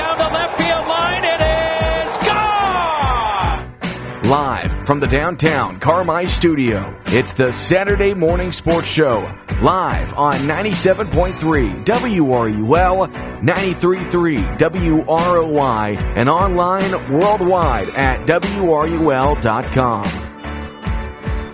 down the left field line. It is gone! Live from the downtown Carmi studio, it's the Saturday Morning Sports Show. Live on 97.3 WRUL, 93.3 WROY, and online worldwide at WRUL.com.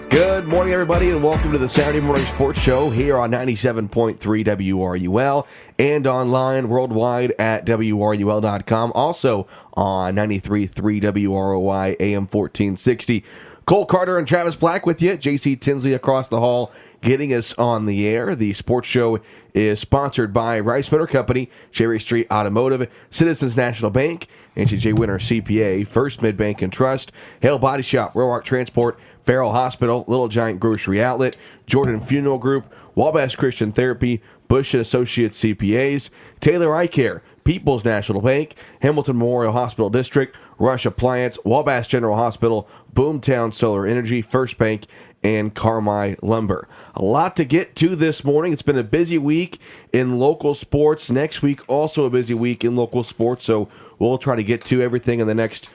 Good morning, everybody, and welcome to the Saturday Morning Sports Show here on 97.3 WRUL and online worldwide at WRUL.com. Also on 93.3 WROY, AM 1460. Cole Carter and Travis Black with you. J.C. Tinsley across the hall getting us on the air. The sports show is sponsored by Rice Motor Company, Cherry Street Automotive, Citizens National Bank, NCJ Winter CPA, First Mid-Bank and Trust, Hale Body Shop, Roark Transport, Farrell Hospital, Little Giant Grocery Outlet, Jordan Funeral Group, Wabash Christian Therapy, Bush and Associates CPAs, Taylor Eye Care, People's National Bank, Hamilton Memorial Hospital District, Rush Appliance, Wabash General Hospital, Boomtown Solar Energy, First Bank, and Carmi Lumber. A lot to get to this morning. It's been a busy week in local sports. Next week, also a busy week in local sports, so we'll try to get to everything in the next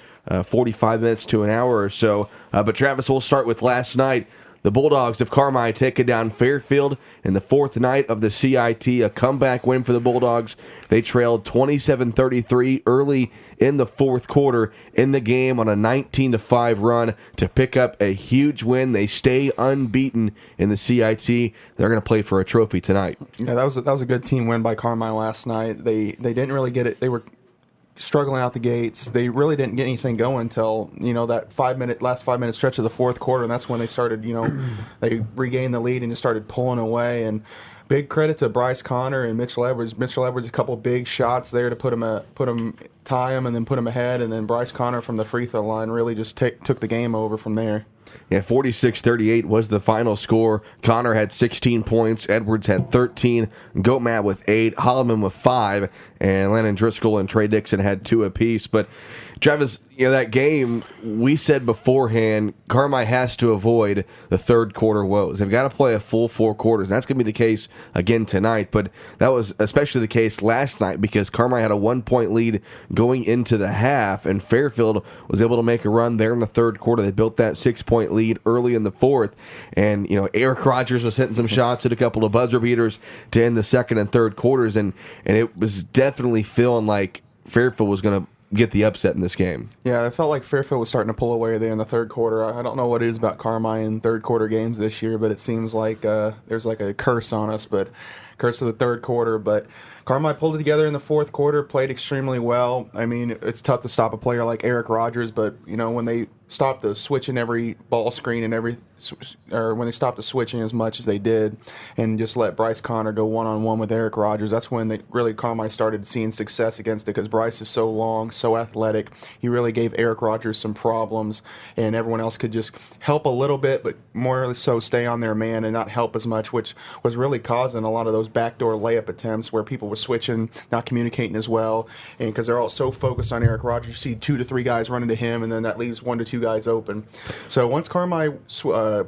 45 minutes to an hour or so. But Travis, we'll start with last night. The Bulldogs of Carmi taking down Fairfield in the fourth night of the CIT. A comeback win for the Bulldogs. They trailed 27-33 early in the fourth quarter in the game on a 19-5 run to pick up a huge win. They stay unbeaten in the CIT. They're going to play for a trophy tonight. Yeah, that was a good team win by Carmi last night. They didn't really get it. They were struggling out the gates. They really didn't get anything going until, that last 5 minute stretch of the fourth quarter, and that's when they started, they regained the lead and just started pulling away. And big credit to Bryce Connor and Mitchell Edwards. Mitchell Edwards, a couple big shots there to tie him and then put him ahead, and then Bryce Connor from the free throw line really just took the game over from there. Yeah, 46-38 was the final score. Connor had 16 points. Edwards had 13. Goatmat with 8. Holloman with 5. And Landon Driscoll and Trey Dixon had 2 apiece. But, Travis, that game, we said beforehand, Carmi has to avoid the third quarter woes. They've got to play a full 4 quarters. And that's going to be the case again tonight. But that was especially the case last night because Carmi had a 1-point lead going into the half, and Fairfield was able to make a run there in the third quarter. They built that 6-point lead early in the fourth. And, Eric Rogers was hitting some shots, hit a couple of buzzer beaters to end the second and third quarters. And it was definitely feeling like Fairfield was going to get the upset in this game. Yeah, I felt like Fairfield was starting to pull away there in the third quarter. I don't know what it is about Carmi in third quarter games this year, but it seems like there's like a curse on us, but curse of the third quarter. But Carmi pulled it together in the fourth quarter, played extremely well. I mean, it's tough to stop a player like Eric Rogers, but when they stopped the switching every ball screen and when they stopped the switching as much as they did and just let Bryce Connor go one-on-one with Eric Rogers, that's when Carmi started seeing success against it because Bryce is so long, so athletic. He really gave Eric Rogers some problems, and everyone else could just help a little bit, but more so stay on their man and not help as much, which was really causing a lot of those backdoor layup attempts where people were switching, not communicating as well, and because they're all so focused on Eric Rogers, you see 2 to 3 guys running to him, and then that leaves 1 to 2 guys open. So once Carmi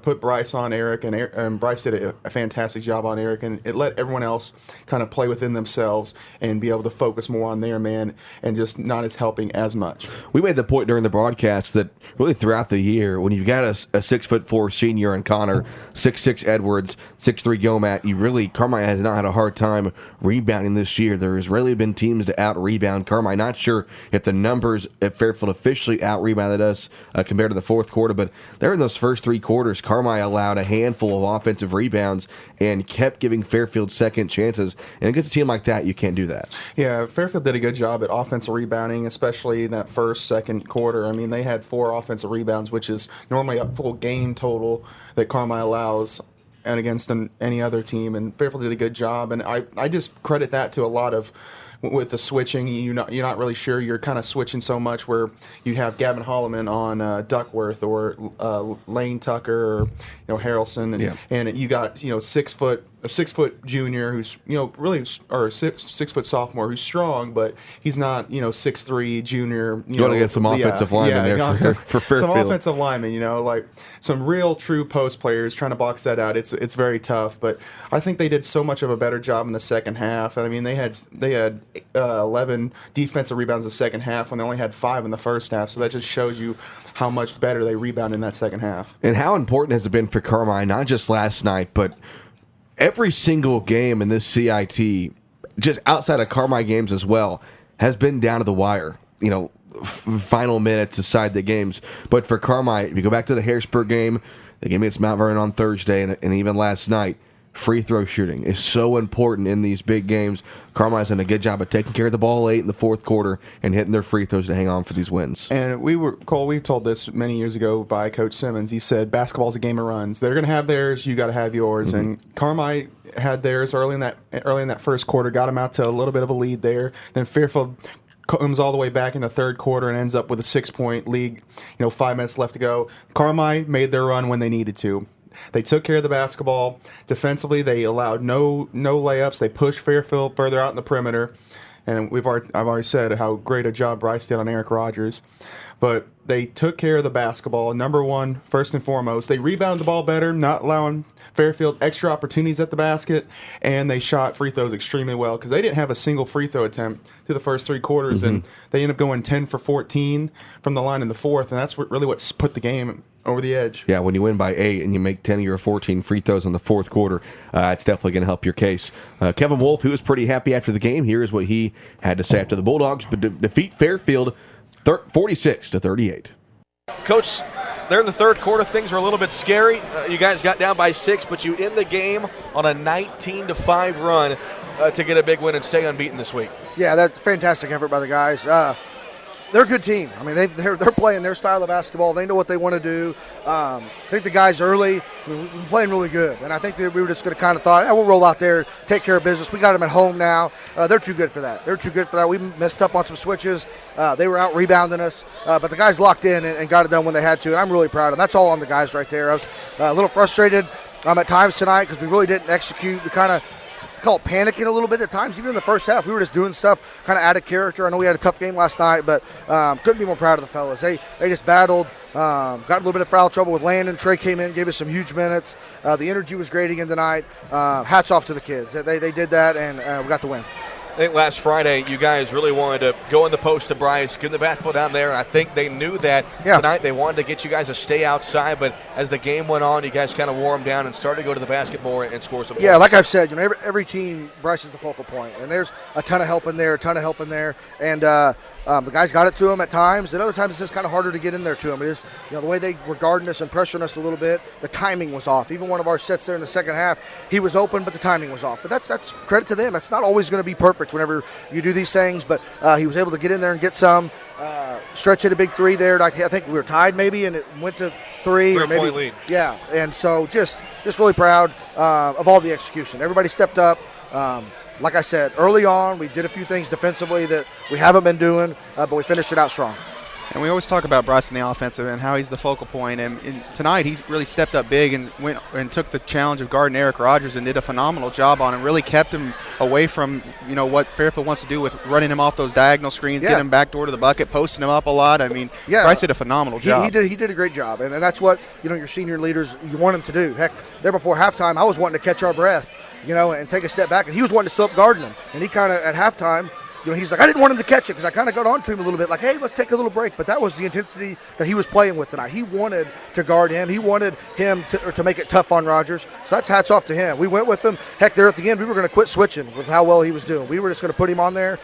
put Bryce on Eric, and Bryce did a fantastic job on Eric, and it let everyone else kind of play within themselves and be able to focus more on their man and just not as helping as much. We made the point during the broadcast that really throughout the year, when you've got a 6'4" senior in Connor, 6'6" Edwards, 6'3" Gomat, Carmi has not had a hard time rebounding this year. There has rarely been teams to out-rebound Carmi. Not sure if the numbers at Fairfield officially out-rebounded us compared to the fourth quarter, but there in those first 3 quarters, Carmi allowed a handful of offensive rebounds and kept giving Fairfield second chances. And against a team like that, you can't do that. Yeah, Fairfield did a good job at offensive rebounding, especially in that second quarter. I mean, they had 4 offensive rebounds, which is normally a full game total that Carmi allows and against any other team. And Fairfield did a good job. And I just credit that to a lot of with the switching, you're not really sure. You're kind of switching so much where you have Gavin Holloman on Duckworth or Lane Tucker or Harrelson, and you got 6 foot a 6-foot junior who's really or 6-foot sophomore who's strong, but he's not 6'3" junior. You want to get some offensive linemen there for Fairfield. Some offensive linemen, like some real true post players trying to box that out. It's very tough, but I think they did so much of a better job in the second half. I mean, they had 11 defensive rebounds in the second half when they only had 5 in the first half. So that just shows you how much better they rebounded in that second half. And how important has it been for Carmine, not just last night, but every single game in this CIT, just outside of Carmine games as well, has been down to the wire. Final minutes decide the games. But for Carmine, if you go back to the Harrisburg game, the game against Mount Vernon on Thursday, and even last night, free throw shooting is so important in these big games. Carmine's done a good job of taking care of the ball late in the fourth quarter and hitting their free throws to hang on for these wins. And we told this many years ago by Coach Simmons. He said, basketball's a game of runs. They're going to have theirs. You got to have yours. Mm-hmm. And Carmine had theirs early in that first quarter, got him out to a little bit of a lead there. Then Fairfield comes all the way back in the third quarter and ends up with a 6-point lead. 5 minutes left to go. Carmine made their run when they needed to. They took care of the basketball. Defensively, they allowed no layups. They pushed Fairfield further out in the perimeter. And I've already said how great a job Bryce did on Eric Rogers. But they took care of the basketball. Number one, first and foremost, they rebounded the ball better, not allowing Fairfield extra opportunities at the basket, and they shot free throws extremely well because they didn't have a single free throw attempt through the first 3 quarters, and they ended up going 10 for 14 from the line in the fourth, and that's really what's put the game over the edge. Yeah, when you win by 8 and you make 10 of your 14 free throws in the fourth quarter, it's definitely going to help your case. Kevin Wolf, who was pretty happy after the game, here is what he had to say after the Bulldogs but defeat Fairfield 46-38. Coach, there in the third quarter, things were a little bit scary. You guys got down by 6, but you end the game on a 19-5 run to get a big win and stay unbeaten this week. Yeah, that's a fantastic effort by the guys. They're a good team. I mean, they're playing their style of basketball. They know what they want to do. I think the guys early were playing really good, and I think that we were just going to kind of thought, we'll roll out there, take care of business. We got them at home now. They're too good for that. We messed up on some switches. They were out rebounding us, but the guys locked in and got it done when they had to, and I'm really proud of them. That's all on the guys right there. I was a little frustrated at times tonight because we really didn't execute. We kind of call it panicking a little bit at times. Even in the first half, we were just doing stuff kind of out of character. I know we had a tough game last night, but couldn't be more proud of the fellas. They just battled, got a little bit of foul trouble with Landon. Trey came in, gave us some huge minutes. The energy was great again tonight. Hats off to the kids. They did that, and we got the win. I think last Friday you guys really wanted to go in the post to Bryce, give the basketball down there, and I think they knew that tonight they wanted to get you guys to stay outside, but as the game went on, you guys kind of wore them down and started to go to the basket more and score some points. Yeah, like I've said, every team, Bryce is the focal point, and there's a ton of help in there, and the guys got it to him at times, and other times it's just kind of harder to get in there to him. It is, the way they were guarding us and pressuring us a little bit, the timing was off. Even one of our sets there in the second half, he was open, but the timing was off. But that's credit to them. It's not always going to be perfect whenever you do these things, but he was able to get in there and get some. Stretch hit a big 3 there. I think we were tied maybe, and it went to 3 or maybe. 3-point lead. Yeah, and so just really proud of all the execution. Everybody stepped up. Like I said, early on, we did a few things defensively that we haven't been doing, but we finished it out strong. And we always talk about Bryce in the offensive and how he's the focal point. And tonight he really stepped up big and went and took the challenge of guarding Eric Rogers and did a phenomenal job on him. Really kept him away from what Fairfield wants to do with running him off those diagonal screens, getting him backdoor to the bucket, posting him up a lot. I mean, Bryce did a phenomenal job. He did a great job, and that's what your senior leaders, you want him to do. Heck, there before halftime, I was wanting to catch our breath, and take a step back, and he was wanting to still up guarding him. And he kind of at halftime. He's like, I didn't want him to catch it because I kind of got on to him a little bit, like, hey, let's take a little break. But that was the intensity that he was playing with tonight. He wanted to guard him. He wanted him to make it tough on Rogers. So that's hats off to him. We went with him. Heck, there at the end, we were going to quit switching with how well he was doing. We were just going to put him on there.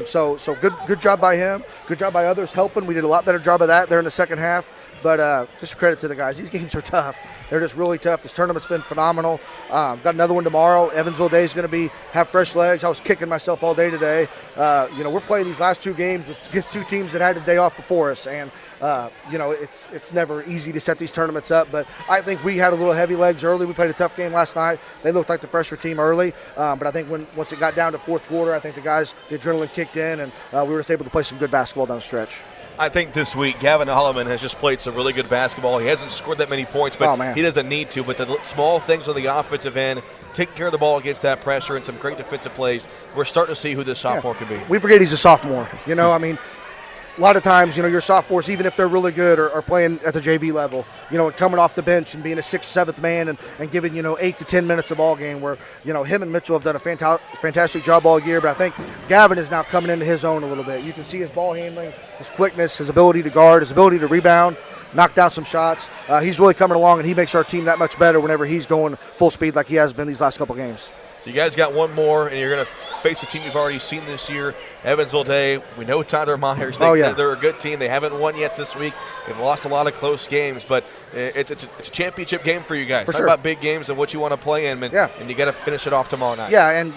So good job by him. Good job by others helping. We did a lot better job of that there in the second half. But just credit to the guys. These games are tough. They're just really tough. This tournament's been phenomenal. Got another one tomorrow. Evansville Day is going to have fresh legs. I was kicking myself all day today. We're playing these last 2 games against 2 teams that had the day off before us. And, it's never easy to set these tournaments up. But I think we had a little heavy legs early. We played a tough game last night. They looked like the fresher team early. But I think once it got down to fourth quarter, I think the adrenaline kicked in, and we were just able to play some good basketball down the stretch. I think this week Gavin Holloman has just played some really good basketball. He hasn't scored that many points, but he doesn't need to. But the small things on the offensive end, taking care of the ball against that pressure and some great defensive plays, we're starting to see who this sophomore can be. We forget he's a sophomore. I mean, a lot of times, your sophomores, even if they're really good, are playing at the JV level, coming off the bench and being a 6th, 7th man and giving, 8 to 10 minutes a ball game where, him and Mitchell have done a fantastic job all year. But I think Gavin is now coming into his own a little bit. You can see his ball handling, his quickness, his ability to guard, his ability to rebound, knock down some shots. He's really coming along, and he makes our team that much better whenever he's going full speed like he has been these last couple games. So you guys got one more, and you're going to face a team you've already seen this year, Evansville Day. We know Tyler Myers. They're a good team. They haven't won yet this week. They've lost a lot of close games, but it's a championship game for you guys. Talk about big games and what you want to play in, and you got to finish it off tomorrow night. Yeah, and,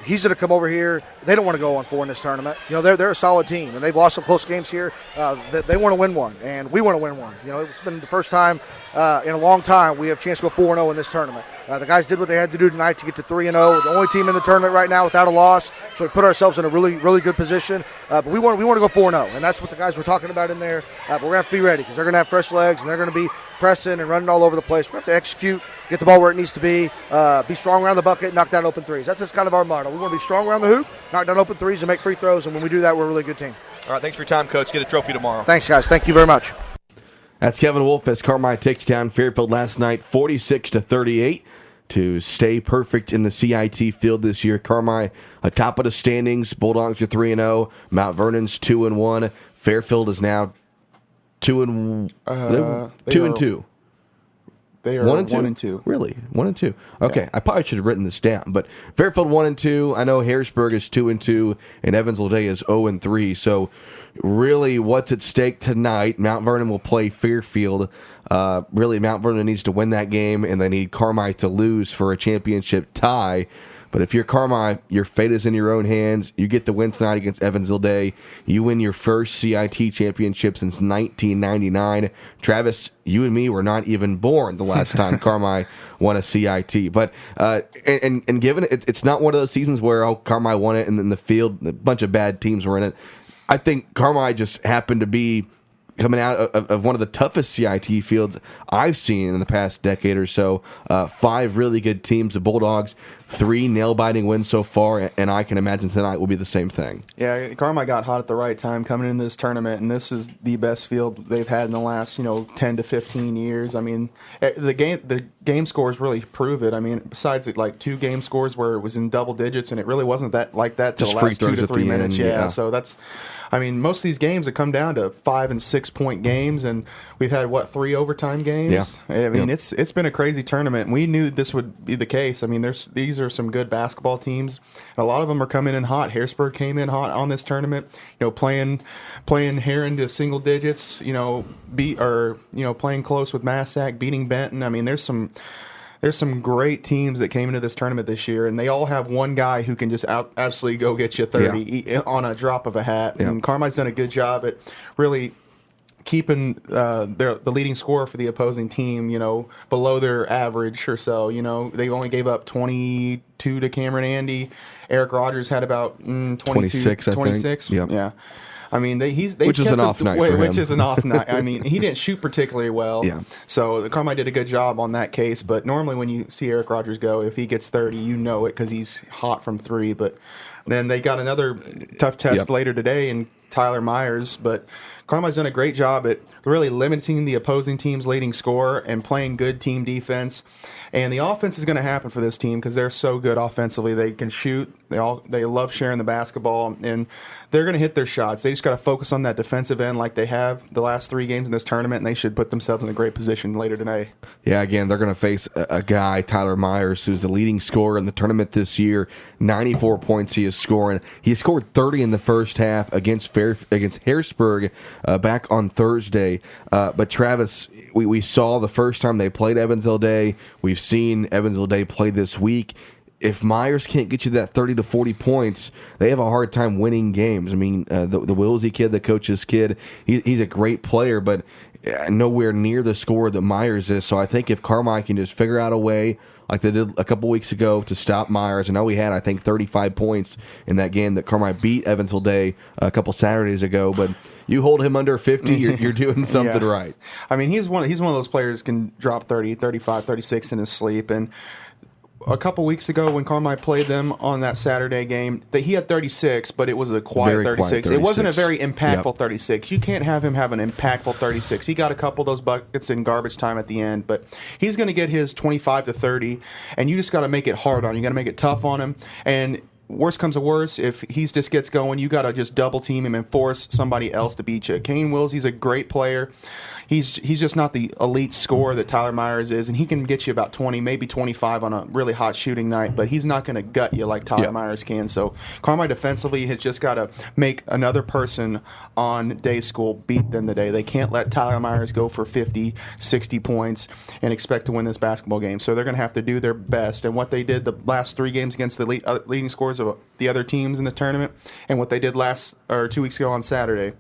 he's going to come over here. They don't want to go 1-4 in this tournament. They're a solid team, and they've lost some close games here. They want to win one, and we want to win one. It's been the first time in a long time we have a chance to go 4-0 in this tournament. The guys did what they had to do tonight to get to 3-0. The only team in the tournament right now without a loss, so we put ourselves in a really, really good position. But we want to go 4-0, and that's what the guys were talking about in there. But we're going to have to be ready because they're going to have fresh legs, and they're going to be pressing and running all over the place. We have to execute, get the ball where it needs to be strong around the bucket, knock down open threes. That's just kind of our motto. We want to be strong around the hoop, knock down open threes, and make free throws, and when we do that, we're a really good team. All right, thanks for your time, Coach. Get a trophy tomorrow. Thanks, guys. Thank you very much. That's Kevin Wolf as Carmi takes down Fairfield last night, 46-38. To stay perfect in the CIT field this year. Carmi atop of the standings. Bulldogs are 3-0. Mount Vernon's 2-1. Fairfield is now 2-2. They are 1-2. Really? 1-2. Okay, Yeah. I probably should have written this down. But Fairfield 1-2. I know Harrisburg is 2-2, and Evansville Day is 0-3. So really, what's at stake tonight? Mount Vernon will play Fairfield. Really, Mount Vernon needs to win that game, and they need Carmi to lose for a championship tie. But if you're Carmi, your fate is in your own hands. You get the win tonight against Evansville Day. You win your first CIT championship since 1999. Travis, you and me were not even born the last time Carmi won a CIT. But and given it's not one of those seasons where Carmi won it and then the field, a bunch of bad teams were in it. I think Carmi just happened to be coming out of one of the toughest CIT fields I've seen in the past decade or so. 5 really good teams, the Bulldogs, 3 nail-biting wins so far, and I can imagine tonight will be the same thing. Yeah, Carmi got hot at the right time coming into this tournament, and this is the best field they've had in the last 10 to 15 years. I mean, the game scores really prove it. I mean, besides like 2 game scores where it was in double digits, and it really wasn't that like that till the last 2 to 3 minutes. Yeah, so that's. I mean, most of these games have come down to 5 and 6 point games, and we've had 3 overtime games. Yeah. I mean, it's been a crazy tournament, and we knew this would be the case. I mean, these are some good basketball teams. And a lot of them are coming in hot. Harrisburg came in hot on this tournament. Playing here into single digits. Playing close with Massac, beating Benton. I mean, there's some great teams that came into this tournament this year, and they all have one guy who can just absolutely go get you 30 on a drop of a hat. Yeah. And Carmi's done a good job at really keeping the leading scorer for the opposing team, below their average or so. They only gave up 22 to Cameron Andy. Eric Rogers had about 26, I think. 26. Yep. Yeah. I mean, which is an off night for him. Which is an off night. I mean, he didn't shoot particularly well. Yeah. So Carmi did a good job on that case. But normally when you see Eric Rogers go, if he gets 30, you know it because he's hot from 3. But then they got another tough test later today in Tyler Myers. But Carmi's done a great job at really limiting the opposing team's leading scorer and playing good team defense. And the offense is going to happen for this team because they're so good offensively. They can shoot. They love sharing the basketball, and they're going to hit their shots. They just got to focus on that defensive end like they have the last 3 games in this tournament, and they should put themselves in a great position later today. Yeah, again, they're going to face a guy, Tyler Myers, who's the leading scorer in the tournament this year. 94 points he is scoring. He scored 30 in the first half against Harrisburg back on Thursday. But Travis, we saw the first time they played Evansville Day. We've seen Evansville Day play this week. If Myers can't get you that 30 to 40 points, they have a hard time winning games. I mean, the Willsey kid, the coach's kid, he's a great player, but nowhere near the score that Myers is. So I think if Carmi can just figure out a way, like they did a couple weeks ago to stop Myers. I know he had, I think, 35 points in that game that Carmi beat Evansville Day a couple Saturdays ago, but you hold him under 50, you're doing something right. I mean, he's one of those players who can drop 30, 35, 36 in his sleep. And a couple weeks ago when Carmi played them on that Saturday game, he had 36, but it was a quiet 36. It wasn't a very impactful 36. You can't have him have an impactful 36. He got a couple of those buckets in garbage time at the end, but he's going to get his 25 to 30, and you just got to make it hard on him. You got to make it tough on him. And worst comes to worst, if he just gets going, you got to just double team him and force somebody else to beat you. Kane Wills, he's a great player. He's just not the elite scorer that Tyler Myers is, and he can get you about 20, maybe 25 on a really hot shooting night, but he's not going to gut you like Tyler Myers can. So Carmi defensively has just got to make another person on day school beat them today. They can't let Tyler Myers go for 50, 60 points and expect to win this basketball game. So they're going to have to do their best. And what they did the last 3 games against the leading scorers of the other teams in the tournament, and what they did 2 weeks ago on Saturday,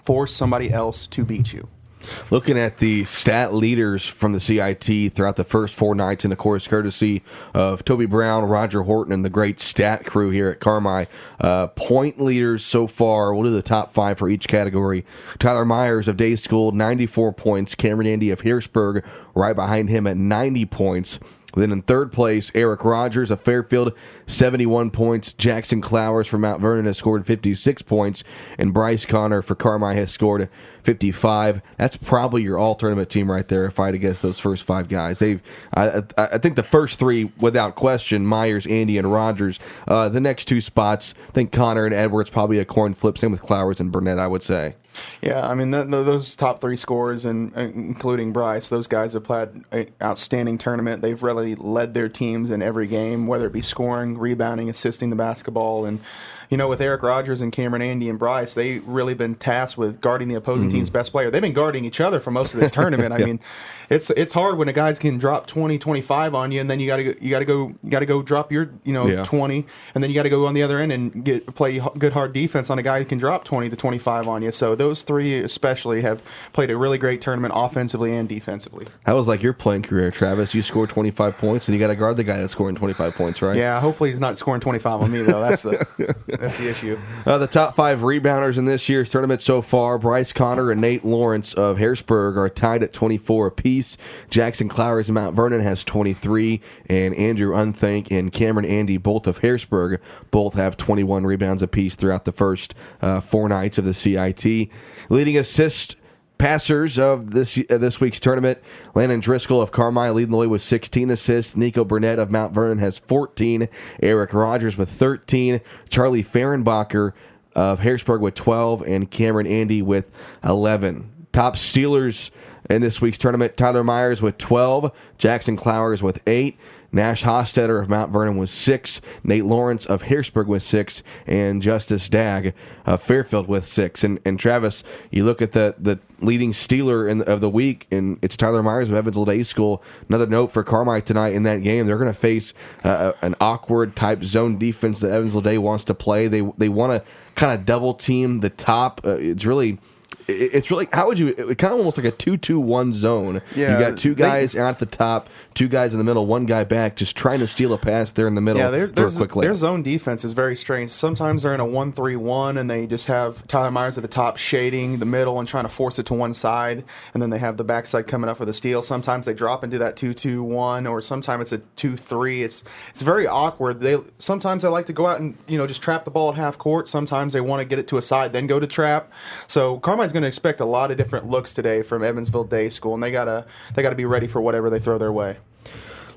force somebody else to beat you. Looking at the stat leaders from the CIT throughout the first 4 nights, and of course, courtesy of Toby Brown, Roger Horton, and the great stat crew here at Carmi. Point leaders so far, we'll do the top 5 for each category. Tyler Myers of Day School, 94 points. Cameron Andy of Harrisburg, right behind him at 90 points. Then in third place, Eric Rogers of Fairfield, 71 points. Jackson Clowers from Mount Vernon has scored 56 points. And Bryce Connor for Carmi has scored 55. That's probably your all-tournament team right there if I had to guess those first 5 guys. I think the first 3, without question, Myers, Andy, and Rogers. The next 2 spots, I think Connor and Edwards probably a coin flip. Same with Clowers and Burnett, I would say. Yeah, I mean, those top 3 scorers, and including Bryce, those guys have played an outstanding tournament. They've really led their teams in every game, whether it be scoring, rebounding, assisting the basketball. And, with Eric Rogers and Cameron Andy and Bryce, they've really been tasked with guarding the opposing team's best player. They've been guarding each other for most of this tournament. I mean, it's hard when a guy can drop 20, 25 on you, and then you got to go drop your 20, and then you got to go on the other end and play good hard defense on a guy who can drop 20 to 25 on you. So those 3 especially have played a really great tournament offensively and defensively. That was like your playing career, Travis. You scored 25 points, and you got to guard the guy that's scoring 25 points, right? Yeah, hopefully he's not scoring 25 on me, though. That's the issue. The top 5 rebounders in this year's tournament so far, Bryce Connor and Nate Lawrence of Harrisburg are tied at 24 apiece. Jackson Clowers of Mount Vernon has 23, and Andrew Unthank and Cameron Andy, both of Harrisburg, both have 21 rebounds apiece throughout the first 4 nights of the CIT. Leading assist passers of this week's tournament, Landon Driscoll of Carmi leading the way with 16 assists. Nico Burnett of Mount Vernon has 14. Eric Rogers with 13. Charlie Fehrenbacher of Harrisburg with 12. And Cameron Andy with 11. Top stealers in this week's tournament, Tyler Myers with 12. Jackson Clowers with 8. Nash Hostetter of Mount Vernon with 6, Nate Lawrence of Harrisburg with 6, and Justice Dagg of Fairfield with 6. And Travis, you look at the leading stealer of the week, and it's Tyler Myers of Evansville Day School. Another note for Carmi tonight in that game, they're going to face an awkward type zone defense that Evansville Day wants to play. They want to kind of double team the top. It's really, how would you, it kind of almost like a 2-2-1 zone. Yeah, you got 2 guys out at the top, 2 guys in the middle, 1 guy back, just trying to steal a pass there in the middle for a quick layup. Their zone defense is very strange. Sometimes they're in a 1-3-1, and they just have Tyler Myers at the top shading the middle and trying to force it to one side, and then they have the backside coming up for the steal. Sometimes they drop into that 2-2-1, or sometimes it's a 2-3. It's very awkward. Sometimes they like to go out and just trap the ball at half court. Sometimes they want to get it to a side, then go to trap. So Carmi's going to expect a lot of different looks today from Evansville Day School, and they gotta be ready for whatever they throw their way.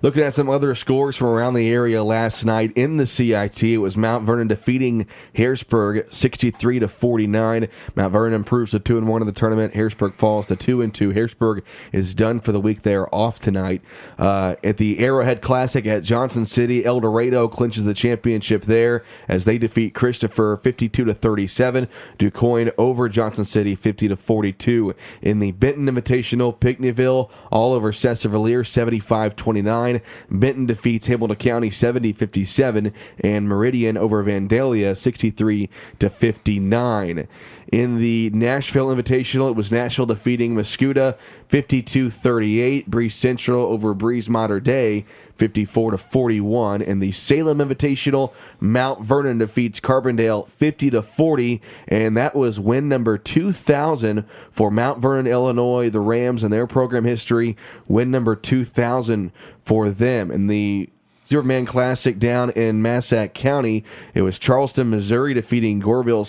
Looking at some other scores from around the area last night in the CIT, it was Mount Vernon defeating Harrisburg 63-49. Mount Vernon improves to 2-1 in the tournament. Harrisburg falls to 2-2. Harrisburg is done for the week. They are off tonight. At the Arrowhead Classic at Johnson City, El Dorado clinches the championship there as they defeat Christopher 52-37. DuQuoin over Johnson City 50-42. In the Benton Invitational, Pinckneyville all over Cesar-Vallier 75-29. Benton defeats Hamilton County 70-57, and Meridian over Vandalia 63-59. In the Nashville Invitational, it was Nashville defeating Mascoutah 52-38. Breeze Central over Breeze Mater Dei, 54-41. And the Salem Invitational, Mount Vernon defeats Carbondale 50-40. And that was win number 2,000 for Mount Vernon, Illinois, the Rams and their program history. Win number 2,000 for them. And the Zero-Man Classic down in Massac County, it was Charleston, Missouri defeating Goreville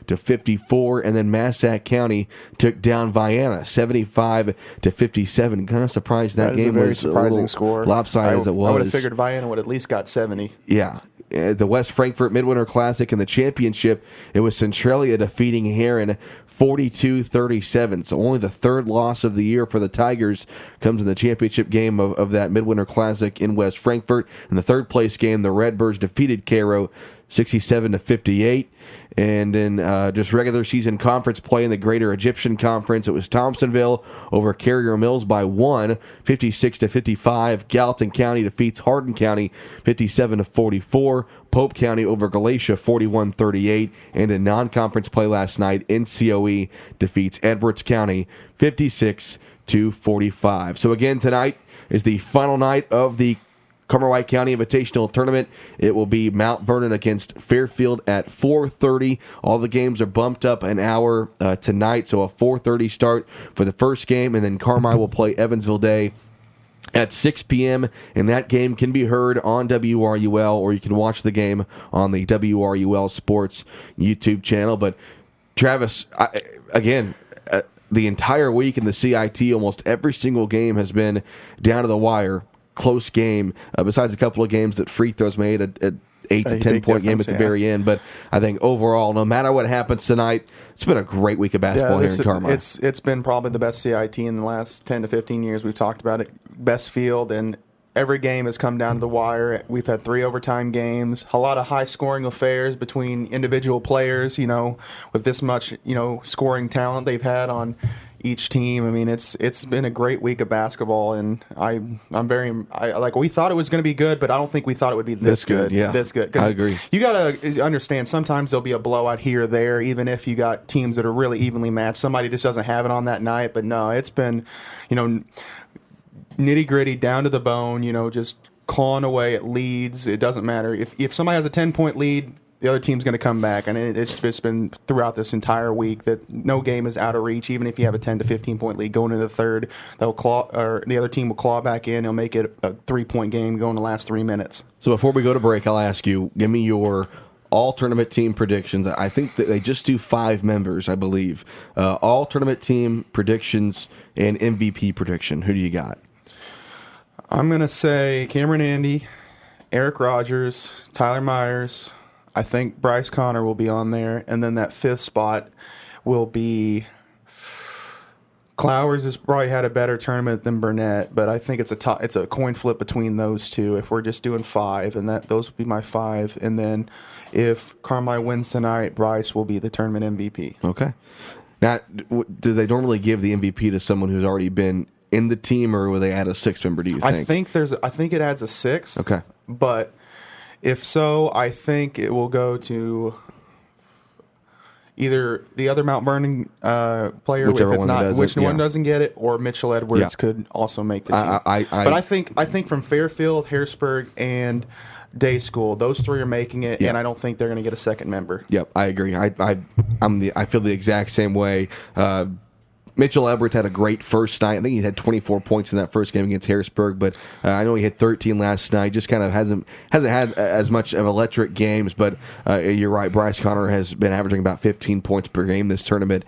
79-54, and then Massac County took down Vienna 75-57. Kind of surprised that game is a very was surprising a score. lopsided as it was. I would have figured Vienna would at least got 70. Yeah. The West Frankfort Midwinter Classic in the championship, it was Centralia defeating Heron 42-37. So only the third loss of the year for the Tigers comes in the championship game of that Midwinter Classic in West Frankfort. In the third place game, the Redbirds defeated Cairo 67-58. And in just regular season conference play in the Greater Egyptian Conference, it was Thompsonville over Carrier Mills by 1, 56-55. Gallatin County defeats Hardin County 57-44. Pope County over Galatia 41-38. And in non-conference play last night, NCOE defeats Edwards County 56-45. So again, tonight is the final night of the Carmi-White County Invitational Tournament. It will be Mount Vernon against Fairfield at 4:30. All the games are bumped up an hour tonight, so a 4:30 start for the first game, and then Carmi will play Evansville Day at 6 p.m., and that game can be heard on WRUL, or you can watch the game on the WRUL Sports YouTube channel. But, Travis, the entire week in the CIT, almost every single game has been down to the wire. Close game, besides a couple of games that free throws made an 8 to 10 point game at the very end. But I think overall, no matter what happens tonight, it's been a great week of basketball here in Carmi. It's been probably the best CIT in the last 10 to 15 years. We've talked about it. Best field, and every game has come down to the wire. We've had 3 overtime games, a lot of high-scoring affairs between individual players, with this much, scoring talent they've had on each team. I mean, it's been a great week of basketball, and we thought it was going to be good, but I don't think we thought it would be this good. Yeah, this good. I agree. You got to understand, sometimes there'll be a blowout here or there, even if you got teams that are really evenly matched. Somebody just doesn't have it on that night, but no, it's been, nitty-gritty, down to the bone, just clawing away at leads. It doesn't matter. If somebody has a 10-point lead, the other team's going to come back, and it's been throughout this entire week that no game is out of reach. Even if you have a 10 to 15-point lead going into the third, the other team will claw back in. It'll make it a 3-point game going the last 3 minutes. So before we go to break, I'll ask you, give me your all-tournament team predictions. I think that they just do 5 members, I believe. All-tournament team predictions and MVP prediction. Who do you got? I'm going to say Cameron Andy, Eric Rogers, Tyler Myers. I think Bryce Connor will be on there, and then that 5th spot will be Clowers. Has probably had a better tournament than Burnett, but I think it's a coin flip between those two. If we're just doing 5, and those will be my 5, and then if Carmi wins tonight, Bryce will be the tournament MVP. Okay. Now, do they normally give the MVP to someone who's already been in the team, or will they add a 6th member? Do you think? I think it adds a 6th. Okay, but if so, I think it will go to either the other Mount Vernon player, whichever if it's one not, which one doesn't get it, or Mitchell Edwards could also make the team. But I think from Fairfield, Harrisburg, and Day School, those 3 are making it, and I don't think they're going to get a 2nd member. Yep, I agree. I feel the exact same way. Mitchell Edwards had a great first night. I think he had 24 points in that first game against Harrisburg, but I know he had 13 last night. Just kind of hasn't had as much of electric games, but you're right. Bryce Connor has been averaging about 15 points per game this tournament.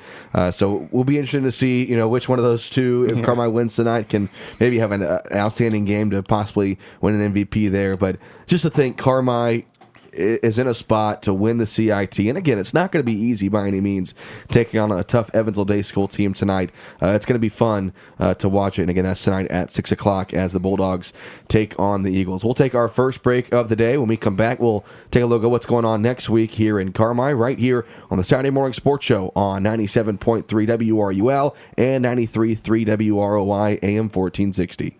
So we'll be interested to see, which one of those two, if Carmi wins tonight, can maybe have an outstanding game to possibly win an MVP there. But just to think, Carmi is in a spot to win the CIT. And again, it's not going to be easy by any means, taking on a tough Evansville Day School team tonight. It's going to be fun to watch it. And again, that's tonight at 6 o'clock as the Bulldogs take on the Eagles. We'll take our first break of the day. When we come back, we'll take a look at what's going on next week here in Carmi, right here on the Saturday Morning Sports Show on 97.3 WRUL and 93.3 WROI AM 1460.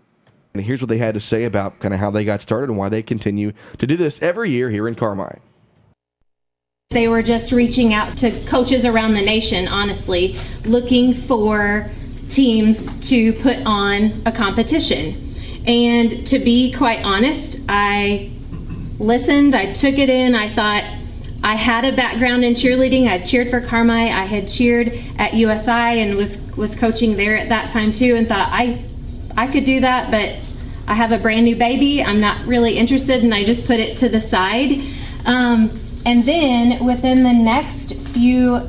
And here's what they had to say about kind of how they got started and why they continue to do this every year here in Carmi. They were just reaching out to coaches around the nation, honestly, looking for teams to put on a competition. And to be quite honest, I listened, I took it in, I thought I had a background in cheerleading. I cheered for Carmi, I had cheered at USI and was coaching there at that time too, and thought I could do that, but I have a brand new baby, I'm not really interested, and I just put it to the side. And then within the next few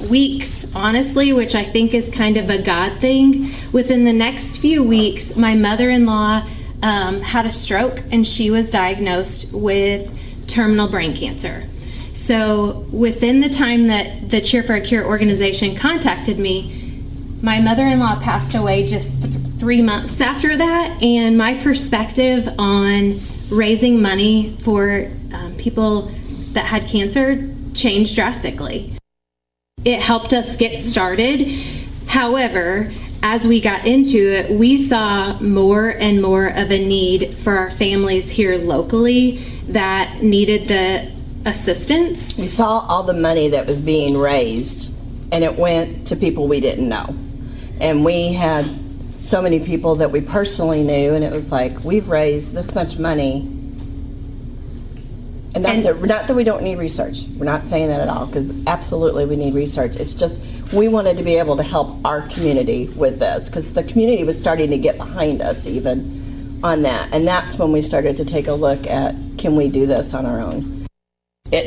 weeks, honestly, which I think is kind of a God thing, within the next few weeks, my mother-in-law had a stroke and she was diagnosed with terminal brain cancer. So within the time that the Cheer for a Cure organization contacted me, my mother-in-law passed away just 3 months after that, and my perspective on raising money for people that had cancer changed drastically. It helped us get started. However, as we got into it, we saw more and more of a need for our families here locally that needed the assistance. We saw all the money that was being raised, and it went to people we didn't know. And we had so many people that we personally knew, and it was like, we've raised this much money. And not that we don't need research. We're not saying that at all, because absolutely we need research. It's just we wanted to be able to help our community with this, because the community was starting to get behind us even on that. And that's when we started to take a look at, can we do this on our own?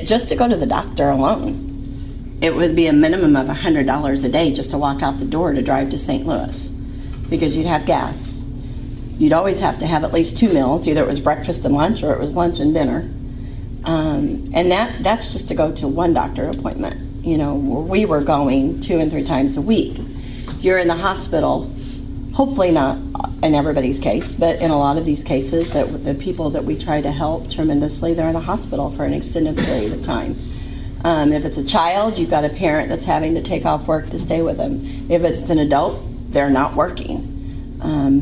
Just to go to the doctor alone, it would be a minimum of $100 a day just to walk out the door to drive to St. Louis, because you'd have gas. You'd always have to have at least 2 meals. Either it was breakfast and lunch, or it was lunch and dinner. And that's just to go to one doctor appointment. You know, we were going 2 and 3 times a week. You're in the hospital, hopefully not in everybody's case, but in a lot of these cases, that the people that we try to help tremendously, they're in the hospital for an extended period of time. If it's a child, you've got a parent that's having to take off work to stay with them. If it's an adult, they're not working.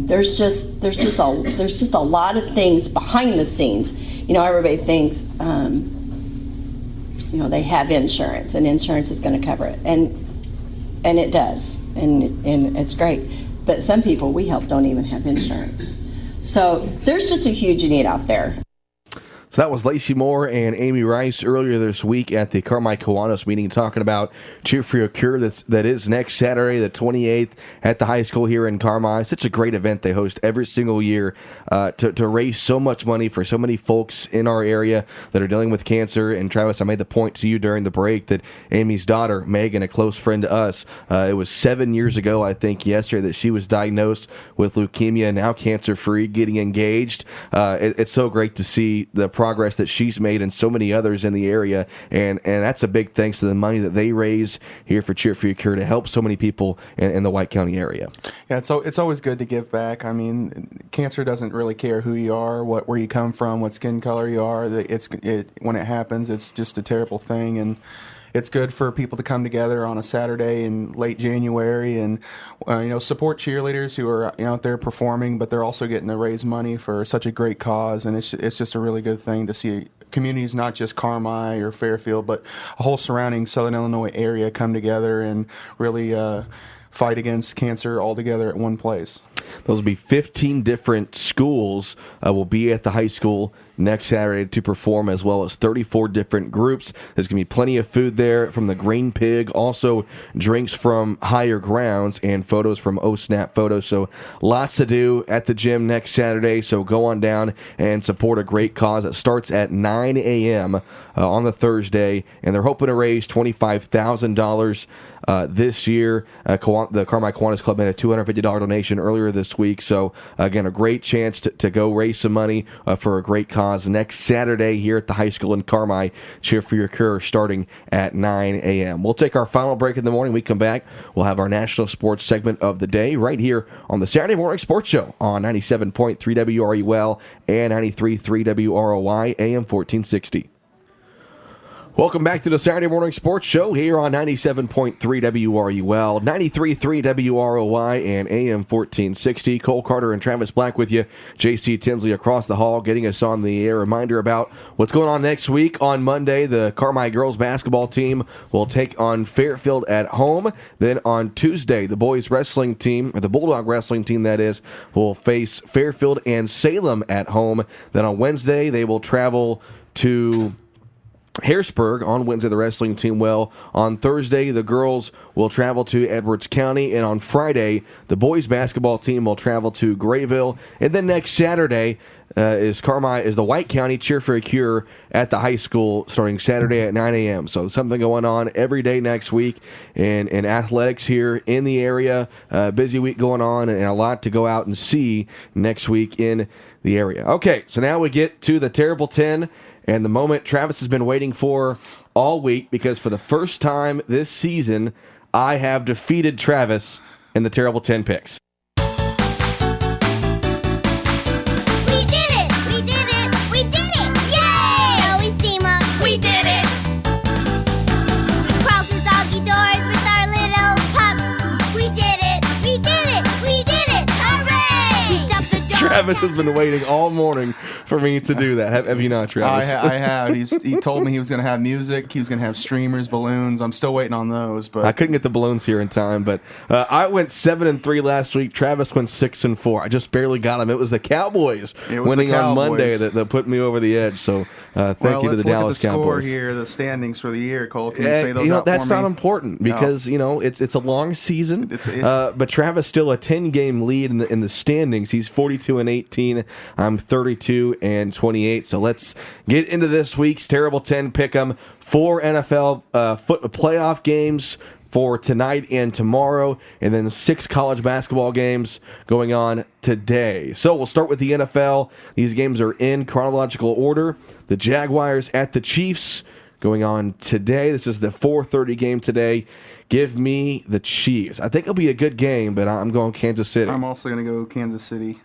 There's just a lot of things behind the scenes. You know, everybody thinks, you know, they have insurance and insurance is going to cover it, and it does, and it's great. But some people we help don't even have insurance. So there's just a huge need out there. So that was Lacey Moore and Amy Rice earlier this week at the Carmi Kiwanis meeting, talking about Cheer for Your Cure. That is next Saturday, the 28th, at the high school here in Carmi. Such a great event they host every single year to raise so much money for so many folks in our area that are dealing with cancer. And Travis, I made the point to you during the break that Amy's daughter, Megan, a close friend to us, it was 7 years ago, I think, yesterday, that she was diagnosed with leukemia, now cancer-free, getting engaged. It's so great to see the progress that she's made and so many others in the area, and that's a big thanks to the money that they raise here for Cheer for Your Cure to help so many people in the White County area. Yeah, so it's always good to give back. I mean, cancer doesn't really care who you are, where you come from, what skin color you are. When it happens, it's just a terrible thing, and it's good for people to come together on a Saturday in late January and support cheerleaders who are out there performing, but they're also getting to raise money for such a great cause, and it's just a really good thing to see communities, not just Carmi or Fairfield, but a whole surrounding Southern Illinois area come together and really fight against cancer all together at one place. Those will be 15 different schools will be at the high school next Saturday to perform, as well as 34 different groups. There's going to be plenty of food there from the Green Pig, also drinks from Higher Grounds, and photos from OSNAP Photos. So lots to do at the gym next Saturday, so go on down and support a great cause. It starts at 9 a.m. On the Thursday, and they're hoping to raise $25,000 this year. The Carmi Kiwanis Club made a $250 donation earlier this week, so again, a great chance to go raise some money for a great cause next Saturday here at the high school in Carmi. Cheer for Your Cure starting at 9 a.m. We'll take our final break in the morning. We come back, we'll have our national sports segment of the day right here on the Saturday Morning Sports Show on 97.3 WRUL and 93.3 WROY AM 1460. Welcome back to the Saturday Morning Sports Show here on 97.3 WRUL, 93.3 WROY, and AM 1460. Cole Carter and Travis Black with you. JC Tinsley across the hall getting us on the air. Reminder about what's going on next week. On Monday, the Carmi girls basketball team will take on Fairfield at home. Then on Tuesday, the boys wrestling team, or the Bulldog wrestling team that is, will face Fairfield and Salem at home. Then on Wednesday, they will travel to Harrisburg. On Wednesday, the wrestling team will. On Thursday, the girls will travel to Edwards County. And on Friday, the boys basketball team will travel to Grayville. And then next Saturday is the White County Cheer for a Cure at the high school starting Saturday at 9 a.m. So something going on every day next week in athletics here in the area. Busy week going on and a lot to go out and see next week in the area. Okay, so now we get to the Terrible 10. And the moment Travis has been waiting for all week, because for the first time this season, I have defeated Travis in the Terrible 10 picks. We did it! We did it! We did it! Yay! Always team up. We did it! We crawled through doggy doors with our little pup. We did it! We did it! We did it! Hooray! We stopped the dog. Travis has been waiting all morning for me to do that. Have you not, Travis? I have. He told me he was going to have music. He was going to have streamers, balloons. I'm still waiting on those. But I couldn't get the balloons here in time. But I went 7-3 last week. Travis went 6-4. I just barely got him. It was the Cowboys winning on Monday that put me over the edge. So thank you to the Dallas Cowboys. Let's look at the score here, the standings for the year. Cole, can you say those out that's for me? not important because it's a long season. But Travis still a 10-game lead in the standings. He's 42-18. I'm 32-28. So let's get into this week's Terrible 10 Pick'em. 4 NFL playoff games for tonight and tomorrow, and then 6 college basketball games going on today. So we'll start with the NFL. These games are in chronological order. The Jaguars at the Chiefs going on today. This is the 4:30 game today. Give me the Chiefs. I think it'll be a good game, but I'm going Kansas City. I'm also going to go Kansas City.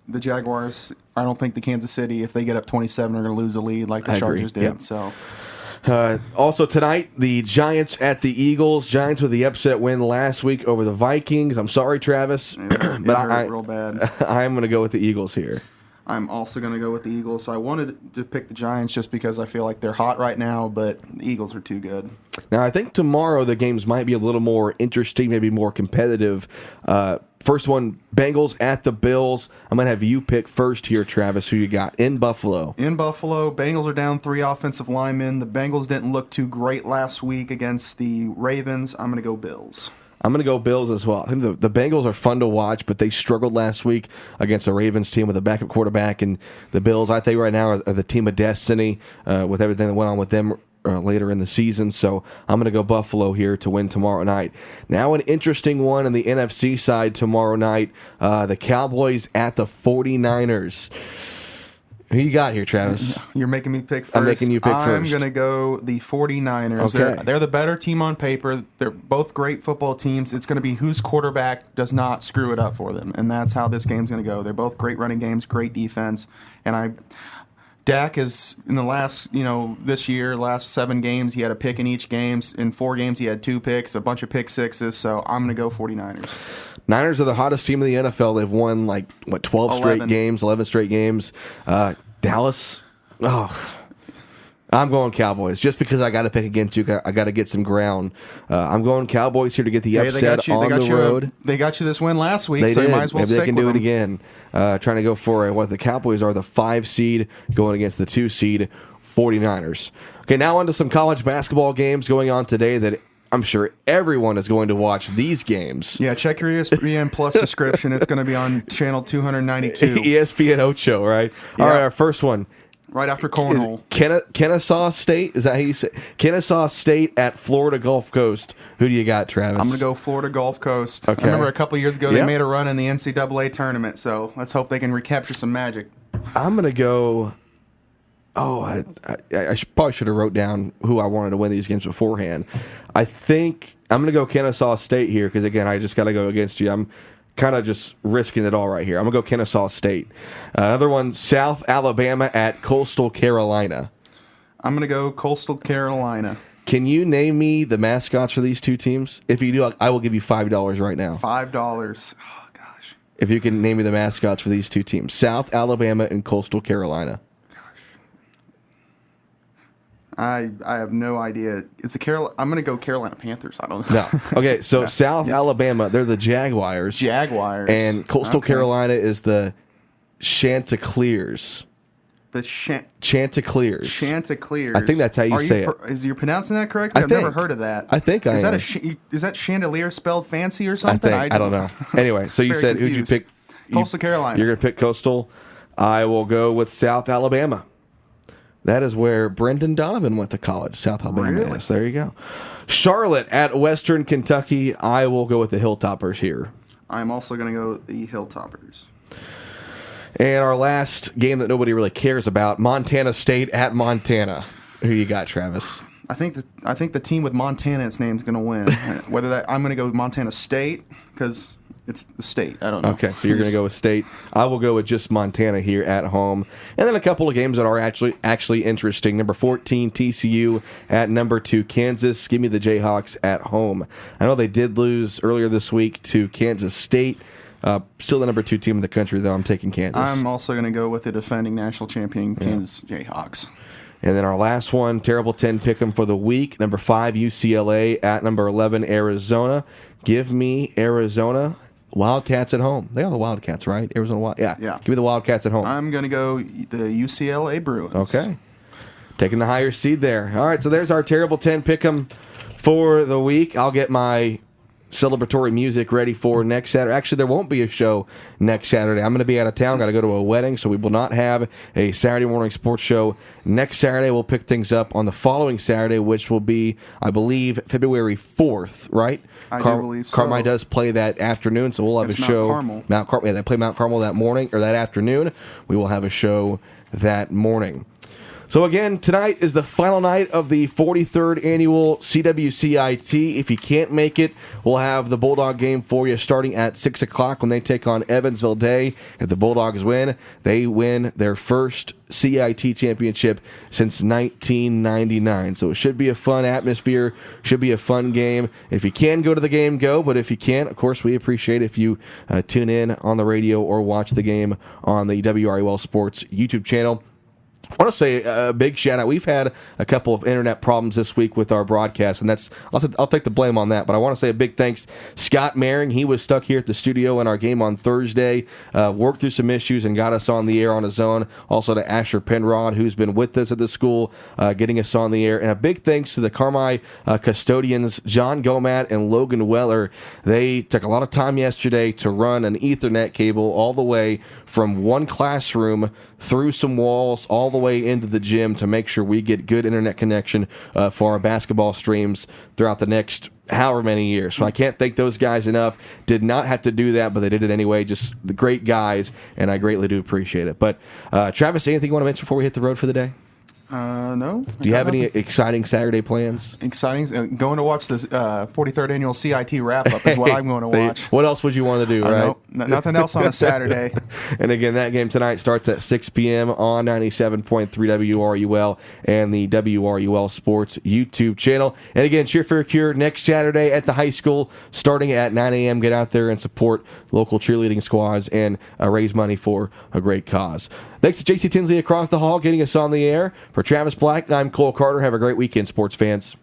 The Jaguars, I don't think the Kansas City, if they get up 27, are going to lose the lead like the Chargers did. Yep. So. Also tonight, the Giants at the Eagles. Giants with the upset win last week over the Vikings. I'm sorry, Travis, but hurt real bad. I'm going to go with the Eagles here. I'm also going to go with the Eagles. So I wanted to pick the Giants just because I feel like they're hot right now, but the Eagles are too good. Now, I think tomorrow the games might be a little more interesting, maybe more competitive. First one, Bengals at the Bills. I'm going to have you pick first here, Travis. Who you got in Buffalo? In Buffalo, Bengals are down 3 offensive linemen. The Bengals didn't look too great last week against the Ravens. I'm going to go Bills. I'm going to go Bills as well. I think the Bengals are fun to watch, but they struggled last week against the Ravens team with a backup quarterback. And the Bills, I think right now, are the team of destiny with everything that went on with them later in the season. So I'm going to go Buffalo here to win tomorrow night. Now an interesting one in the NFC side tomorrow night. The Cowboys at the 49ers. Who you got here, Travis? You're making me pick first. I'm making you pick first. I'm going to go the 49ers. Okay. They're the better team on paper. They're both great football teams. It's going to be whose quarterback does not screw it up for them, and that's how this game's going to go. They're both great running games, great defense, and Dak is in the last, this year, last 7 games, he had a pick in each game. In 4 games, he had 2 picks, a bunch of pick sixes. So I'm going to go 49ers. Niners are the hottest team in the NFL. They've won 12 straight games, 11 straight games. Dallas, I'm going Cowboys just because I got to pick against you. I got to get some ground. I'm going Cowboys here to get the upset on the road. They got you this win last week, so you might as well Maybe they can do it them. again. Trying to go for what the Cowboys are the 5 seed going against the 2 seed 49ers. Okay, now on to some college basketball games going on today that I'm sure everyone is going to watch these games. Yeah, check your ESPN Plus subscription. It's going to be on channel 292. ESPN Ocho, right? Yeah. All right, our first one. Right after Cornhole. Kennesaw State? Is that how you say it? Kennesaw State at Florida Gulf Coast. Who do you got, Travis? I'm going to go Florida Gulf Coast. Okay. I remember a couple years ago they made a run in the NCAA tournament, so let's hope they can recapture some magic. I'm going to go... I probably should have wrote down who I wanted to win these games beforehand. I think I'm going to go Kennesaw State here because, again, I just got to go against you. I'm kind of just risking it all right here. I'm going to go Kennesaw State. Another one, South Alabama at Coastal Carolina. I'm going to go Coastal Carolina. Can you name me the mascots for these two teams? If you do, I will give you $5 right now. $5. Oh, gosh. If you can name me the mascots for these two teams. South Alabama and Coastal Carolina. I have no idea. I'm going to go Carolina Panthers. I don't know. No. Okay, so South Alabama, they're the Jaguars. Jaguars. And Coastal Carolina is the Chanticleers. The Chanticleers. Chanticleers. I think that's how you say it. Is you pronouncing that correctly? I've never heard of that. I think is I that am. Is that chandelier spelled fancy or something? I don't know. Anyway, so you said who'd you pick? Coastal Carolina. You're going to pick Coastal. I will go with South Alabama. That is where Brendan Donovan went to college, South Alabama. Really? Yes, there you go. Charlotte at Western Kentucky. I will go with the Hilltoppers here. I'm also going to go with the Hilltoppers. And our last game that nobody really cares about, Montana State at Montana. Who you got, Travis? I think the team with Montana its name is going to win. I'm going to go with Montana State because it's the state. I don't know. Okay, so you're going to go with State. I will go with just Montana here at home. And then a couple of games that are actually interesting. Number 14, TCU at number 2, Kansas. Give me the Jayhawks at home. I know they did lose earlier this week to Kansas State. Still the number 2 team in the country, though. I'm taking Kansas. I'm also going to go with the defending national champion, Kansas Jayhawks. And then our last one, terrible 10 pick'em for the week. Number 5, UCLA at number 11, Arizona. Give me Arizona. Wildcats at home. They are the Wildcats, right? Arizona Wildcats. Yeah. Give me the Wildcats at home. I'm going to go the UCLA Bruins. Okay. Taking the higher seed there. All right, so there's our terrible 10 pick'em for the week. I'll get my celebratory music ready for next Saturday. Actually, there won't be a show next Saturday. I'm going to be out of town. Got to go to a wedding, so we will not have a Saturday morning sports show next Saturday. We'll pick things up on the following Saturday, which will be, I believe, February 4th, right? I do believe so. Carmi does play that afternoon, so we'll have a show. Mount Carmel. Yeah, they play Mount Carmel that morning or that afternoon. We will have a show that morning. So again, tonight is the final night of the 43rd annual CWCIT. If you can't make it, we'll have the Bulldog game for you starting at 6 o'clock when they take on Evansville Day. If the Bulldogs win, they win their first CIT championship since 1999. So it should be a fun atmosphere, should be a fun game. If you can go to the game, go. But if you can't, of course, we appreciate if you tune in on the radio or watch the game on the WRUL Sports YouTube channel. I want to say a big shout out. We've had a couple of internet problems this week with our broadcast, and I'll take the blame on that. But I want to say a big thanks. Scott Maring, he was stuck here at the studio in our game on Thursday, worked through some issues and got us on the air on his own. Also to Asher Penrod, who's been with us at the school, getting us on the air. And a big thanks to the Carmi custodians, John Gomat and Logan Weller. They took a lot of time yesterday to run an Ethernet cable all the way from one classroom through some walls all the way into the gym to make sure we get good internet connection for our basketball streams throughout the next however many years. So I can't thank those guys enough. Did not have to do that, but they did it anyway. Just the great guys, and I greatly do appreciate it. But Travis, anything you want to mention before we hit the road for the day? No. Do you have any exciting Saturday plans? Exciting. Going to watch the 43rd annual CIT wrap-up is what I'm going to watch. What else would you want to do, right? Nothing else on a Saturday. And again, that game tonight starts at 6 p.m. on 97.3 WRUL and the WRUL Sports YouTube channel. And again, Cheer for a Cure next Saturday at the high school starting at 9 a.m. Get out there and support local cheerleading squads and raise money for a great cause. Thanks to JC Tinsley across the hall getting us on the air. For Travis Black, I'm Cole Carter. Have a great weekend, sports fans.